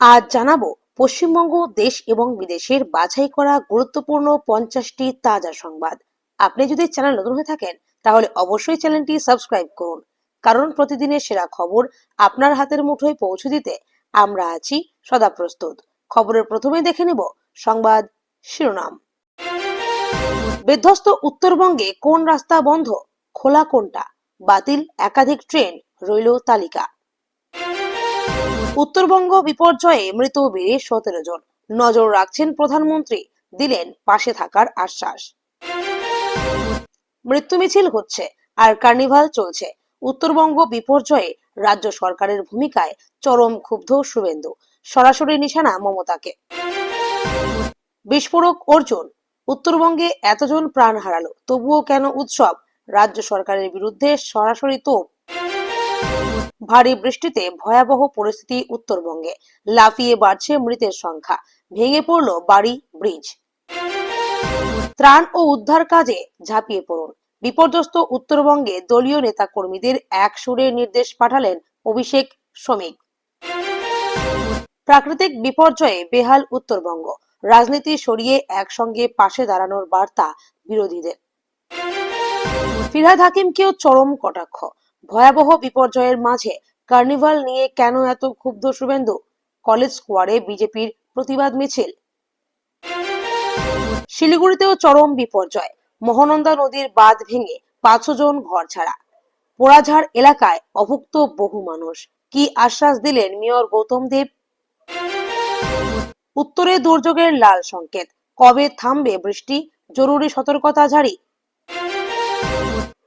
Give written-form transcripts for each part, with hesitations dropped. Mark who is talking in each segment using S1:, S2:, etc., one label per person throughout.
S1: আজ জানাবো পশ্চিমবঙ্গ দেশ এবং বিদেশের বাছাই করা গুরুত্বপূর্ণ 50টি তাজা সংবাদ। আপনি যদি চ্যানেল নতুন হয়ে থাকেন তাহলে অবশ্যই চ্যানেলটি সাবস্ক্রাইব করুন, কারণ প্রতিদিনের সেরা খবর আপনার হাতের মুঠোয় পৌঁছে দিতে আমরা আছি সদা প্রস্তুত। খবরের প্রথমেই দেখে নেব সংবাদ শিরোনাম। বিধ্বস্ত উত্তরবঙ্গে কোন রাস্তা বন্ধ, খোলা কোনটা, বাতিল একাধিক ট্রেন, রইল তালিকা। উত্তরবঙ্গ বিপর্যয়ে মৃত বেড়ে 17 জন, নজর রাখছেন প্রধানমন্ত্রী, দিলেন পাশে থাকার আশ্বাস। মৃত্যু মিছিল হচ্ছে আর কার্নিভাল চলছে, উত্তরবঙ্গ বিপর্যয়ে রাজ্য সরকারের ভূমিকায় চরম ক্ষুব্ধ শুভেন্দু, সরাসরি নিশানা মমতাকে। বিস্ফোরক অর্জুন, উত্তরবঙ্গে এতজন প্রাণ হারালো তবুও কেন উৎসব, রাজ্য সরকারের বিরুদ্ধে সরাসরি তোপ। ভারী বৃষ্টিতে ভয়াবহ পরিস্থিতি উত্তরবঙ্গে, লাফিয়ে বাড়ছে মৃতের সংখ্যা, ভেঙে পড়ল বাড়ি, ব্রিজ। ত্রাণ ও উদ্ধার কাজে ঝাঁপিয়ে পড়ুন, বিপর্যস্ত উত্তরবঙ্গে দলীয় নেতা কর্মীদের এক সুরে নির্দেশ পাঠালেন অভিষেক শ্রমিক। প্রাকৃতিক বিপর্যয়ে বেহাল উত্তরবঙ্গ, রাজনীতি সরিয়ে একসঙ্গে পাশে দাঁড়ানোর বার্তা বিরোধীদের। ফিরহাদ হাকিমকেও চরম কটাক্ষ, ভয়াবহ বিপর্যয়ের মাঝে কার্নিভাল নিয়ে কেন এত ক্ষুব্ধ শুভেন্দু, কলেজ স্কোয়ারে বিজেপির প্রতিবাদ মিছিল। শিলিগুড়িতেও চরম বিপর্যয়, মহানন্দা নদীর বাঁধ ভেঙে 500 জন ঘর ছাড়া, পোড়াঝাড় এলাকায় অভুক্ত বহু মানুষ, কি আশ্বাস দিলেন মেয়র গৌতম দেব। উত্তরে দুর্যোগের লাল সংকেত, কবে থামবে বৃষ্টি, জরুরি সতর্কতা জারি।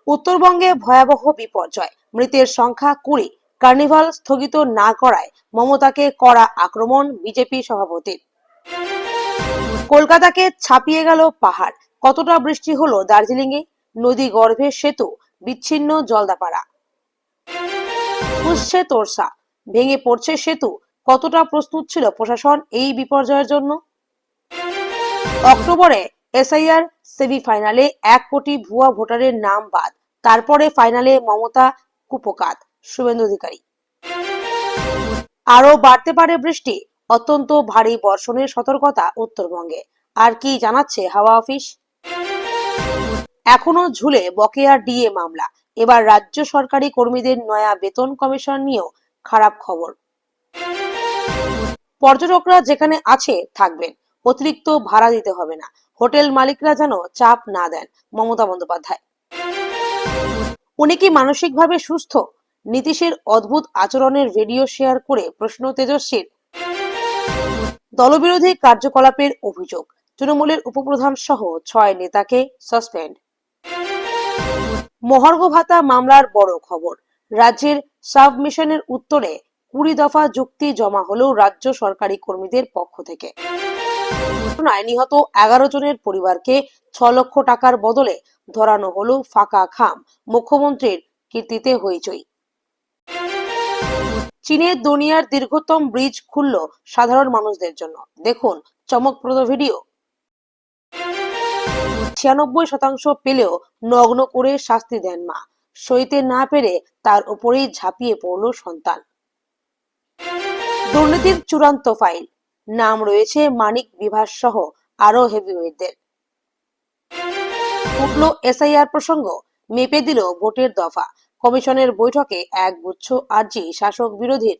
S1: উত্তরবঙ্গে ভয়াবহ বিপর্যয়, মৃতের সংখ্যা 20, কার্নিভাল স্থগিত না করায় মমতাকে কড়া আক্রমণ বিজেপি সভাপতির। কলকাতাকে ছাপিয়ে গেল পাহাড়, কতটা বৃষ্টি হলো দার্জিলিং এ, নদী গর্ভে সেতু, বিচ্ছিন্ন জলদাপাড়া। ফুসছে তোরসা, ভেঙে পড়ছে সেতু, কতটা প্রস্তুত ছিল প্রশাসন এই বিপর্যয়ের জন্য। অক্টোবরে এসআইআর সেমিফাইনালে 1 কোটি ভুয়া ভোটারের নাম বাদ, তারপরে ফাইনালে মমতা কুপকাত, শুভেন্দু অধিকারী। আরো বাড়তে পারে বৃষ্টি, অত্যন্ত ভারী বর্ষণের সতর্কতা উত্তরবঙ্গে। আর কি জানাচ্ছে হাওয়া অফিস। এখনো ঝুলে বকেয়া ডিএ মামলা, এবার রাজ্য সরকারি কর্মীদের নয়া বেতন কমিশন নিয়েও খারাপ খবর। পর্যটকরা যেখানে আছে থাকবেন, অতিরিক্ত ভাড়া দিতে হবে না, হোটেল মালিকরা যেন চাপ না দেন, মমতা বন্দ্যোপাধ্যায়। উনি কি মানসিকভাবে সুস্থ, নীতিশের অদ্ভুত আচরণের ভিডিও শেয়ার করে প্রশ্ন তেজস্বীর। দলবিরোধী কার্যকলাপের অভিযোগ, তৃণমূলের উপপ্রধান সহ 6 নেতাকে সাসপেন্ড। মহার্ঘ ভাতা মামলার বড় খবর, রাজ্যের সাবমিশনের উত্তরে 20 দফা যুক্তি জমা হলেও রাজ্য সরকারি কর্মীদের পক্ষ থেকে। ঘটনায় নিহত 11 জনের পরিবারকে 6 লক্ষ টাকার বদলে ধরানো হলো ফাঁকা খাম, মুখ্যমন্ত্রীর কীর্তিতে হইচই। চীনের দুনিয়ার দীর্ঘতম ব্রিজ খুলল সাধারণ মানুষদের জন্য, দেখুন চমকপ্রদ ভিডিও। 96% পেলেও নগ্ন করে শাস্তি দেন মা, সইতে না পেরে তার উপরেই ঝাঁপিয়ে পড়ল সন্তান। দুর্নীতির চূড়ান্ত ফাইল, নাম রয়েছে মানিক বিভাস সহ আরো হেভিওয়েটদের। উঠল এসআইআর প্রসঙ্গ, মেপে দিল ভোটের দফা, কমিশনের বৈঠকে একগুচ্ছ আর্জি শাসক বিরোধীর।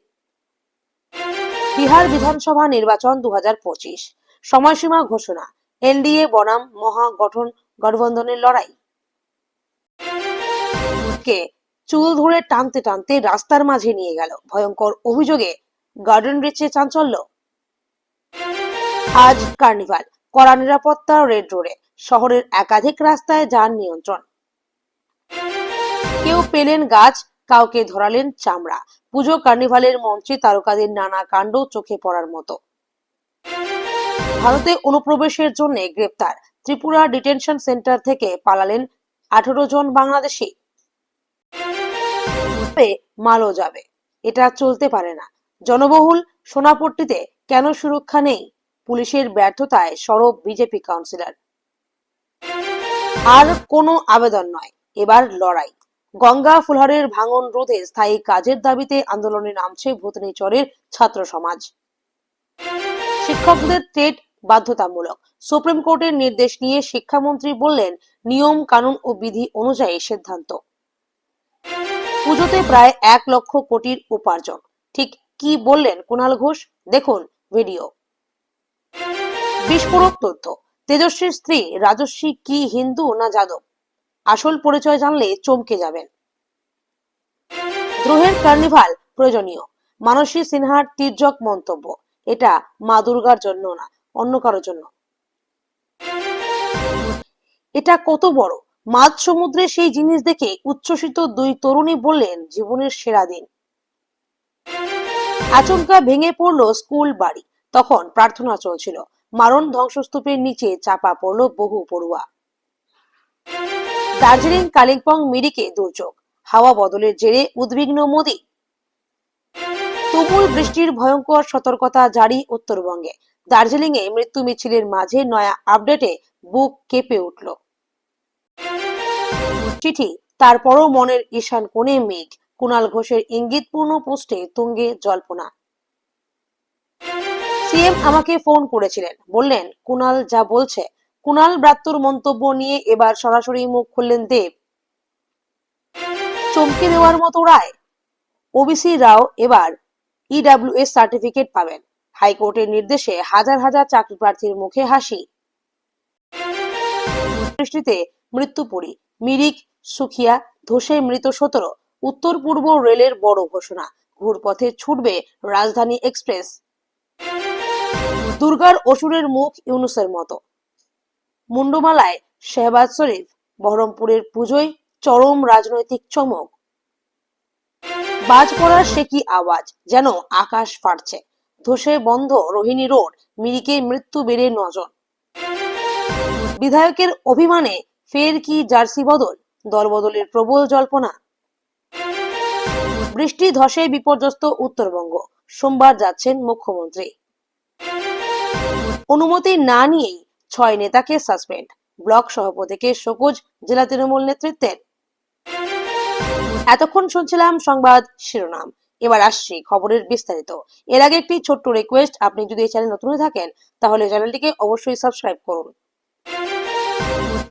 S1: বিহার বিধানসভা নির্বাচন 2025, সময়সীমা ঘোষণা, এনডিএ বনাম মহাগঠন গঠবন্ধনের লড়াই। কে চুল ধরে টানতে টানতে রাস্তার মাঝে নিয়ে গেল, ভয়ঙ্কর অভিযোগে গার্ডেন রিচে চাঞ্চল্য। আজ কার্নিভাল, কড়া নিরাপত্তা রেড রোডে, শহরের একাধিক রাস্তায় যান নিয়ন্ত্রণ। কেউ পেলেন গাছ, কাউকে ধরালেন চামড়া, পুজো কার্নিভালের মঞ্চে তারকাদের নানা কাণ্ড চোখে পড়ার মতো। ভারতে অনুপ্রবেশের জন্য গ্রেপ্তার, ত্রিপুরা ডিটেনশন সেন্টার থেকে পালালেন 18 জন বাংলাদেশি। মালও যাবে, এটা চলতে পারে না, জনবহুল সোনাপট্টিতে কেন সুরক্ষা নেই, পুলিশের ব্যর্থতায় সরব বিজেপি কাউন্সিলর। আর কোনো আবেদন নয়, এবার লড়াই, গঙ্গা ফুলহারের ভাঙন রোধে স্থায়ী কাজের দাবিতে আন্দোলনে নামছে ভূতনিচরের ছাত্র সমাজ। শিক্ষকদের টেট বাধ্যতামূলক, সুপ্রিম কোর্টের নির্দেশ নিয়ে শিক্ষামন্ত্রী বললেন, নিয়ম কানুন ও বিধি অনুযায়ী সিদ্ধান্ত। পুজোতে প্রায় 1 লক্ষ কোটির উপার্জন, ঠিক কি বললেন কুণাল ঘোষ, দেখুন ভিডিও। বিস্ফোরক তথ্য, তেজস্বীর স্ত্রী রাজস্বী কি হিন্দু না যাদব, আসল পরিচয় জানলে চমকে যাবেন। দ্রোহের কার্নিভাল প্রয়োজনীয়, মানসী সিনহার তির্যক মন্তব্য, এটা মা দুর্গার জন্য না, অন্য কারোর জন্য। এটা কত বড়, মাঝ সমুদ্রে সেই জিনিস দেখে উচ্ছ্বসিত দুই তরুণী বললেন, জীবনের সেরা দিন। আচমকা ভেঙে পড়লো স্কুল বাড়ি, তখন প্রার্থনা চলছিল, মারণ ধ্বংসস্তূপের নিচে চাপা পড়লো বহু পড়ুয়া। দার্জিলিং কালিম্পং মিরিকে দুর্যোগ, হাওয়া বদলের জেরে উদ্বিগ্ন মোদি। তুমুল বৃষ্টির ভয়ঙ্কর সতর্কতা জারি উত্তরবঙ্গে, দার্জিলিং এ মৃত্যু মিছিলের মাঝে নয়া আপডেটে বুক কেঁপে উঠল। চিঠি, তারপরও মনের ঈশান কোণে মেঘ, কুণাল ঘোষের ইঙ্গিতপূর্ণ পোস্টে তুঙ্গে জল্পনা। সিএম আমাকে ফোন করেছিলেন, বললেন কুণাল যা বলছে। কুণাল ব্রাত্যর মন্তব্য নিয়ে এবার সরাসরি মুখ খুললেন দেব। চমকে দেওয়ার মতো রায়, ওবিসি রাও এবার ইডব্লিউএস সার্টিফিকেট পাবেন, হাইকোর্টের নির্দেশে হাজার হাজার চাকরি প্রার্থীর মুখে হাসি। বৃষ্টিতে মৃত্যুপুরী, মিরিক সুখিয়া ধসে মৃত 17, উত্তর পূর্ব রেলের বড় ঘোষণা, ঘুরপথে ছুটবে রাজধানী এক্সপ্রেস। দুর্গার অসুরের মুখ ইউনুসের মতো, মুন্ডমালায় শেহবাজ শরীফ, বহরমপুরের পুজোয় চরম রাজনৈতিক চমক। বাজ পড়ার সে কি আওয়াজ, যেন আকাশ ফাটছে, ধসে বন্ধ রোহিণী রোড, মিরিকে মৃত্যু বেড়ে 9 জন। বিধায়কের অভিমানে ফের কি জার্সি বদল, দল বদলের প্রবল জল্পনা। বৃষ্টি ধসে বিপর্যস্ত উত্তরবঙ্গ, সোমবার যাচ্ছেন মুখ্যমন্ত্রী। অনুমতি না নিয়েই 6 নেতাকে সাসপেন্ড, ব্লক সভাপতিকে শোকজ জেলা তৃণমূল নেতৃত্বের। এতক্ষণ শুনছিলাম সংবাদ শিরোনাম, এবার আসছি খবরের বিস্তারিত। এর আগে একটি ছোট্ট রিকোয়েস্ট, আপনি যদি এই চ্যানেল নতুন হয়ে থাকেন তাহলে চ্যানেলটিকে অবশ্যই সাবস্ক্রাইব করুন।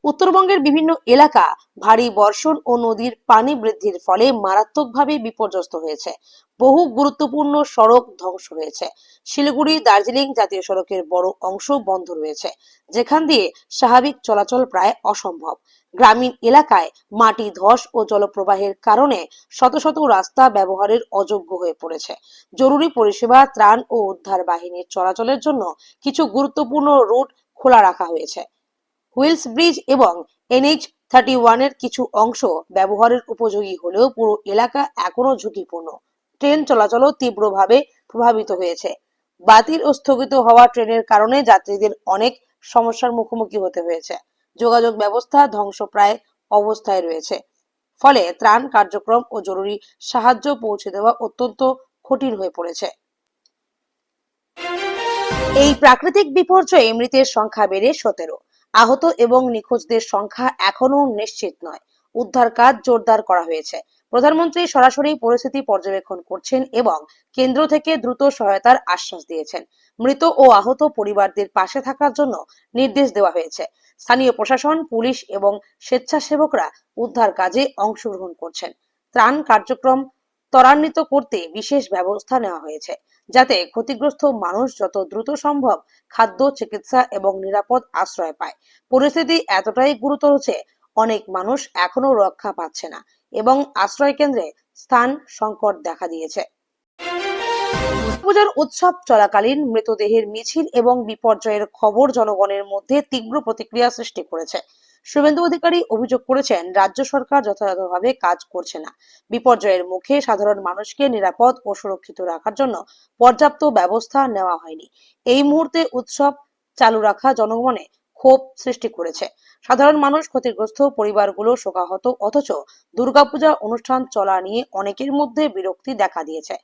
S1: উত্তরবঙ্গের বিভিন্ন এলাকা ভারী বর্ষণ ও নদীর পানি বৃদ্ধির ফলে মারাত্মকভাবে বিপর্যস্ত হয়েছে, বহু গুরুত্বপূর্ণ সড়ক ধ্বংস হয়েছে। শিলিগুড়ি দার্জিলিং জাতীয় সড়কের বড় অংশ বন্ধ রয়েছে, যেখান দিয়ে স্বাভাবিক চলাচল প্রায় অসম্ভব। গ্রামীণ এলাকায় মাটি ধস ও জলপ্রবাহের কারণে শত শত রাস্তা ব্যবহারের অযোগ্য হয়ে পড়েছে। জরুরি পরিষেবা, ত্রাণ ও উদ্ধার বাহিনীর চলাচলের জন্য কিছু গুরুত্বপূর্ণ রুট খোলা রাখা হয়েছে। হুইলস ব্রিজ এবং NH-31 এর কিছু অংশ ব্যবহারের উপযোগী হলেও পুরো এলাকা এখনো ঝুঁকিপূর্ণ। ট্রেন চলাচলও তীব্রভাবে প্রভাবিত হয়েছে। বাতিল ও স্থগিত হওয়া ট্রেনের কারণে যাত্রীদের অনেক সমস্যার মুখোমুখি হতে হয়েছে। যোগাযোগ ব্যবস্থা ধ্বংসপ্রায় অবস্থায় রয়েছে, ফলে ত্রাণ কার্যক্রম ও জরুরি সাহায্য পৌঁছে দেওয়া অত্যন্ত কঠিন হয়ে পড়েছে। এই প্রাকৃতিক বিপর্যয়ে মৃতের সংখ্যা বেড়ে 17, আহত এবং নিখোঁজদের সংখ্যা এখনো নিশ্চিত নয়। উদ্ধার কাজ জোরদার করা হয়েছে। প্রধানমন্ত্রী সরাসরি পরিস্থিতি পর্যবেক্ষণ করছেন এবং কেন্দ্র থেকে দ্রুত সহায়তার আশ্বাস দিয়েছেন। মৃত ও আহত পরিবারদের পাশে থাকার জন্য নির্দেশ দেওয়া হয়েছে। স্থানীয় প্রশাসন, পুলিশ এবং স্বেচ্ছাসেবকরা উদ্ধার কাজে অংশগ্রহণ করছেন। ত্রাণ কার্যক্রম ত্বরান্বিত করতে বিশেষ ব্যবস্থা নেওয়া হয়েছে, যাতে ক্ষতিগ্রস্ত মানুষ যত দ্রুত সম্ভব খাদ্য, চিকিৎসা এবং নিরাপদ আশ্রয় পায়। পরিস্থিতি এতটাই গুরুতর যে অনেক মানুষ এখনো রক্ষা পাচ্ছে না এবং আশ্রয় কেন্দ্রে স্থান সংকট দেখা দিয়েছে। পূজার উৎসব চলাকালীন মৃতদেহের মিছিল এবং বিপর্যয়ের খবর জনগণের মধ্যে তীব্র প্রতিক্রিয়া সৃষ্টি করেছে। শুভেন্দু অধিকারী অভিযোগ করেছেন, রাজ্য সরকার যথাযথভাবে কাজ করছে না। বিপর্যয়ের মুখে সাধারণ মানুষকে নিরাপদ ও সুরক্ষিত রাখার জন্য পর্যাপ্ত ব্যবস্থা নেওয়া হয়নি। এই মুহূর্তে উৎসব চালু রাখা জনমনে ক্ষোভ সৃষ্টি করেছে। সাধারণ মানুষ ক্ষতিগ্রস্ত পরিবারগুলো শোকাহত, অথচ দুর্গাপূজা অনুষ্ঠান চলা নিয়ে অনেকের মধ্যে বিরক্তি দেখা দিয়েছে।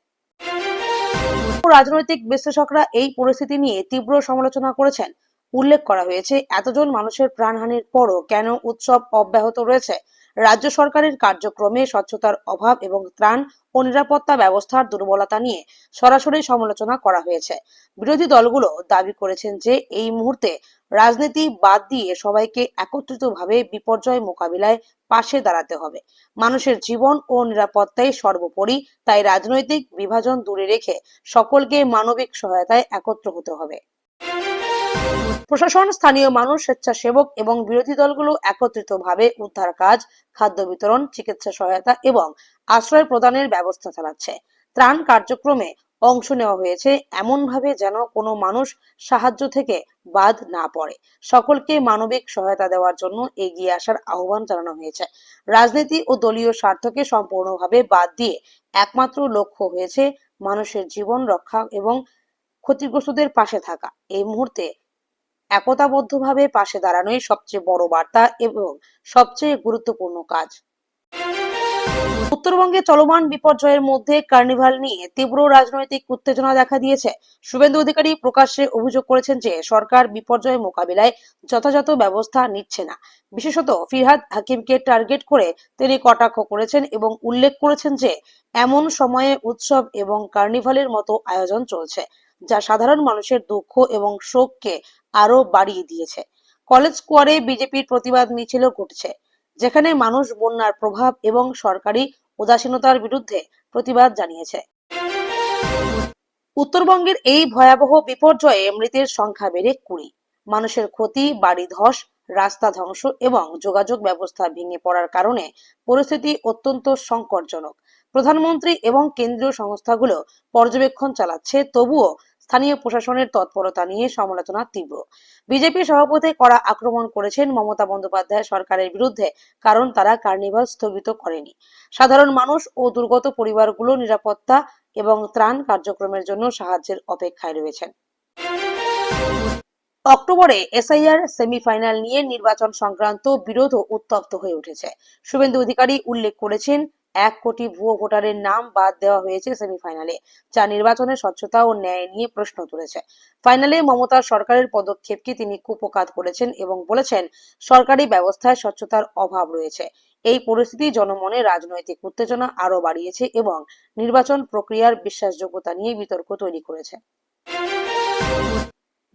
S1: রাজনৈতিক বিশ্লেষকরা এই পরিস্থিতি নিয়ে তীব্র সমালোচনা করেছেন। উল্লেখ করা হয়েছে, এতজন মানুষের প্রাণহানির পরও কেন উৎসব অব্যাহত রয়েছে। রাজ্য সরকারের কার্যক্রমে স্বচ্ছতার অভাব এবং ত্রাণ ও নিরাপত্তা ব্যবস্থার দুর্বলতা নিয়ে সরাসরি সমালোচনা করা হয়েছে। বিরোধী দলগুলো দাবি করেছেন যে এই মুহূর্তে রাজনীতি বাদ দিয়ে সবাইকে একত্রিতভাবে বিপর্যয় মোকাবিলায় পাশে দাঁড়াতে হবে। মানুষের জীবন ও নিরাপত্তাই সর্বোপরি, তাই রাজনৈতিক বিভাজন দূরে রেখে সকলকে মানবিক সহায়তায় একত্র হতে হবে। প্রশাসন, স্থানীয় মানুষ, স্বেচ্ছাসেবক এবং বিরোধী দলগুলো একত্রিতভাবে উদ্ধার কাজ, খাদ্য বিতরণ, চিকিৎসা সহায়তা এবং আশ্রয় প্রদানের ব্যবস্থা চালাচ্ছে। ত্রাণ কার্যক্রমে অংশ নেওয়া হয়েছে এমনভাবে যেন কোনো মানুষ সাহায্য থেকে বাদ না পড়ে। সকলকে মানবিক সহায়তা দেওয়ার জন্য এগিয়ে আসার আহ্বান জানানো হয়েছে। রাজনীতি ও দলীয় স্বার্থকে সম্পূর্ণভাবে বাদ দিয়ে একমাত্র লক্ষ্য হয়েছে মানুষের জীবন রক্ষা এবং ক্ষতিগ্রস্তদের পাশে থাকা। এই মুহূর্তে একতাবদ্ধভাবে পাশে দাঁড়ানোই সবচেয়ে বড় বার্তা এবং সবচেয়ে গুরুত্বপূর্ণ কাজ। উত্তরবঙ্গে চলমান বিপর্যয়ের মধ্যে কার্নিভাল নিয়ে তীব্র রাজনৈতিক উত্তেজনা দেখা দিয়েছে। শুভেন্দু অধিকারী প্রকাশ্যে অভিযোগ করেছেন যে সরকার বিপর্যয় মোকাবিলায় যথাযথ ব্যবস্থা নিচ্ছে না। বিশেষত ফিরহাদ হাকিমকে টার্গেট করে তিনি কটাক্ষ করেছেন এবং উল্লেখ করেছেন যে এমন সময়ে উৎসব এবং কার্নিভালের মতো আয়োজন চলছে যা সাধারণ মানুষের দুঃখ এবং শোককে আরো বাড়িয়ে দিয়েছে। কলেজ স্কোয়ারে বিজেপির প্রতিবাদ মিছিলও ঘটছে, যেখানে মানুষ বন্যার প্রভাব এবং সরকারি উদাসীনতার বিরুদ্ধে প্রতিবাদ জানিয়েছে। উত্তরবঙ্গের এই ভয়াবহ বিপর্যয়ে মৃতের সংখ্যা বেড়ে 20। মানুষের ক্ষতি, বাড়ি ধস, রাস্তা ধ্বংস এবং যোগাযোগ ব্যবস্থা ভেঙে পড়ার কারণে পরিস্থিতি অত্যন্ত সংকটজনক। প্রধানমন্ত্রী এবং কেন্দ্রীয় সংস্থাগুলো পর্যবেক্ষণ চালাচ্ছে, তবুও স্থানীয় প্রশাসনের তৎপরতা নিয়ে সমালোচনা তীব্র। বিজেপি সভাপতি কড়া আক্রমণ করেছেন মমতা বন্দ্যোপাধ্যায় সরকারের বিরুদ্ধে, কারণ তারা কার্নিভাল স্থগিত করেনি। সাধারণ মানুষ ও দুর্গত পরিবারগুলো নিরাপত্তা এবং ত্রাণ কার্যক্রমের জন্য সাহায্যের অপেক্ষায় রয়েছেন। অক্টোবরে এসআইআর সেমিফাইনাল নিয়ে নির্বাচন সংক্রান্ত বিরোধ উত্তপ্ত হয়ে উঠেছে। শুভেন্দু অধিকারী উল্লেখ করেছেন 1 কোটি ভুয়ো ভোটারের নাম বাদ দেওয়া হয়েছে সেমিফাইনালে, যা নির্বাচনের স্বচ্ছতা ও ন্যায় নিয়ে প্রশ্ন তুলেছে। ফাইনালে মমতার সরকারের পদক্ষেপকে তিনি কুপকাত করেছেন এবং বলেছেন সরকারি ব্যবস্থায় স্বচ্ছতার অভাব রয়েছে। এই পরিস্থিতি জনমনে রাজনৈতিক উত্তেজনা আরো বাড়িয়েছে এবং নির্বাচন প্রক্রিয়ার বিশ্বাসযোগ্যতা নিয়ে বিতর্ক তৈরি করেছে।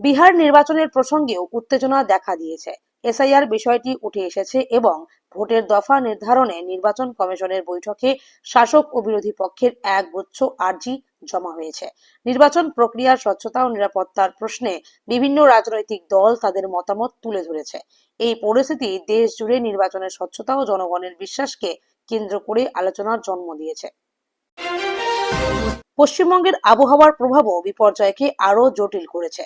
S1: বিহার নির্বাচনের প্রসঙ্গেও উত্তেজনা দেখা দিয়েছে। এসআইআর বিষয়টি উঠে এসেছে এবং ভোটের দফা নির্ধারণে নির্বাচন কমিশনের বৈঠকে শাসক ও বিরোধী পক্ষের একগুচ্ছ আর্জি জমা হয়েছে। নির্বাচন প্রক্রিয়ার স্বচ্ছতা ও নিরাপত্তার প্রশ্নে বিভিন্ন রাজনৈতিক দল তাদের মতামত তুলে ধরেছে। এই পরিস্থিতি দেশ জুড়ে নির্বাচনের স্বচ্ছতা ও জনগণের বিশ্বাসকে কেন্দ্র করে আলোচনার জন্ম দিয়েছে। পশ্চিমবঙ্গের আবহাওয়ার প্রভাবও বিপর্যয়কে আরো জটিল করেছে।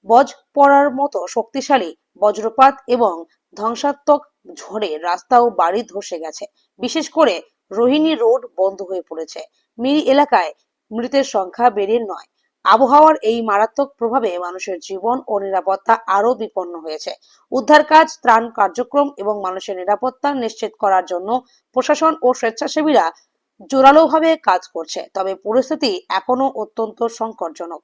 S1: বজ পড়ার মতো শক্তিশালী বজ্রপাত এবং ধ্বংসাত্মক ঝড়ে রাস্তা ও বাড়ি ধসে গেছে। বিশেষ করে রোহিণী রোড বন্ধ হয়ে পড়েছে। মিরি এলাকায় মৃতের সংখ্যা বেড়ে 9। আবহাওয়ার এই মারাত্মক প্রভাবে মানুষের জীবন ও নিরাপত্তা আরো বিপন্ন হয়েছে। উদ্ধার কাজ, ত্রাণ কার্যক্রম এবং মানুষের নিরাপত্তা নিশ্চিত করার জন্য প্রশাসন ও স্বেচ্ছাসেবীরা জোরালোভাবে কাজ করছে, তবে পরিস্থিতি এখনো অত্যন্ত সংকটজনক।